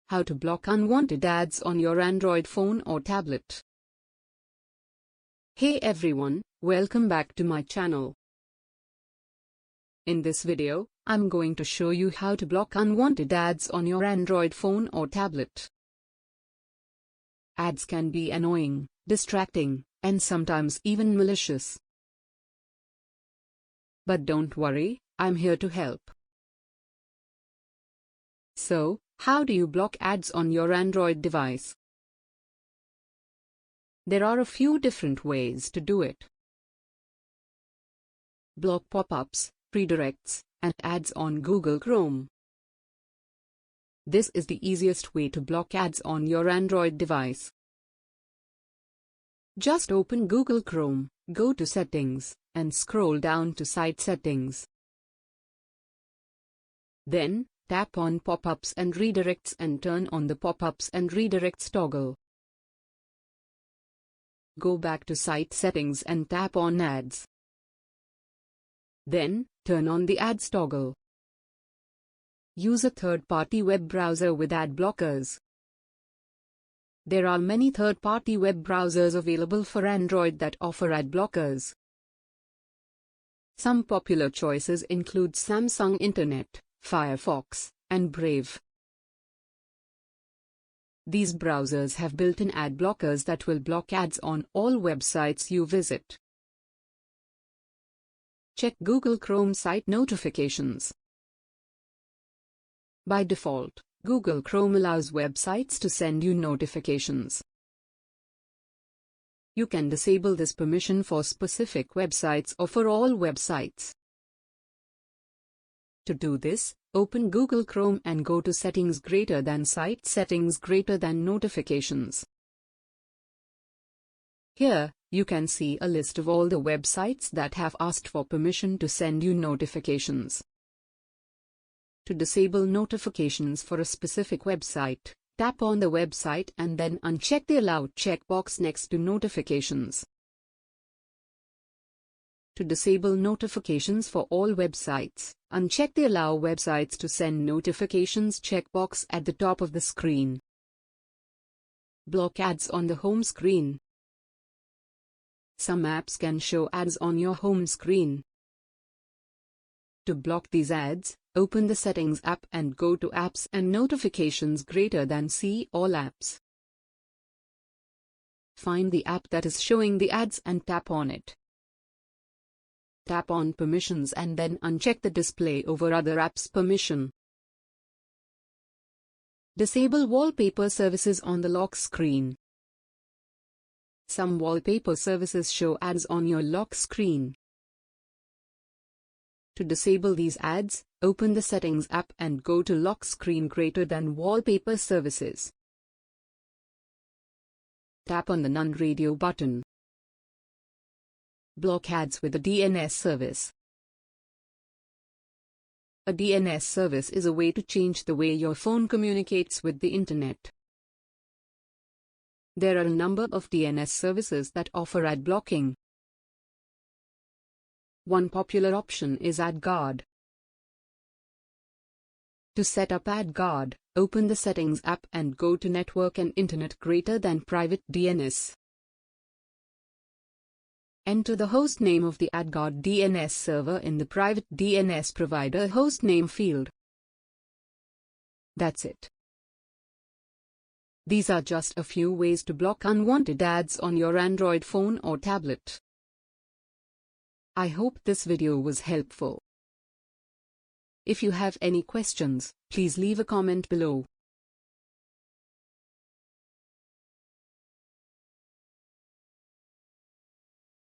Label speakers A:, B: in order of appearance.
A: How to block unwanted ads on your Android phone or tablet. Hey everyone, welcome back to my channel. In this video, I'm going to show you how to block unwanted ads on your Android phone or tablet. Ads can be annoying, distracting, and sometimes even malicious. But don't worry, I'm here to help. So, how do you block ads on your Android device? There are a few different ways to do it. Block pop-ups, redirects, and ads on Google Chrome. This is the easiest way to block ads on your Android device. Just open Google Chrome, go to Settings, and scroll down to Site Settings. Then, tap on Pop-ups and Redirects and turn on the Pop-ups and Redirects toggle. Go back to Site Settings and tap on Ads. Then, turn on the Ads toggle. Use a third-party web browser with ad blockers. There are many third-party web browsers available for Android that offer ad blockers. Some popular choices include Samsung Internet, Firefox, and Brave. These browsers have built-in ad blockers that will block ads on all websites you visit. Check Google Chrome site notifications. By default, Google Chrome allows websites to send you notifications. You can disable this permission for specific websites or for all websites. To do this, open Google Chrome and go to Settings greater than Site Settings greater than Notifications. Here, you can see a list of all the websites that have asked for permission to send you notifications. To disable notifications for a specific website, tap on the website and then uncheck the Allow checkbox next to Notifications. To disable notifications for all websites, uncheck the Allow websites to send notifications checkbox at the top of the screen. Block ads on the home screen. Some apps can show ads on your home screen. To block these ads, open the Settings app and go to Apps and Notifications greater than See All Apps. Find the app that is showing the ads and tap on it. Tap on Permissions and then uncheck the Display over Other Apps permission. Disable wallpaper services on the lock screen. Some wallpaper services show ads on your lock screen. To disable these ads, open the Settings app and go to Lock Screen greater than Wallpaper Services. Tap on the None Radio button. Block ads with a DNS service. A DNS service is a way to change the way your phone communicates with the internet. There are a number of DNS services that offer ad blocking. One popular option is AdGuard. To set up AdGuard, open the Settings app and go to Network and Internet greater than Private DNS. Enter the hostname of the AdGuard DNS server in the Private DNS Provider hostname field. That's it. These are just a few ways to block unwanted ads on your Android phone or tablet. I hope this video was helpful. If you have any questions, please leave a comment below.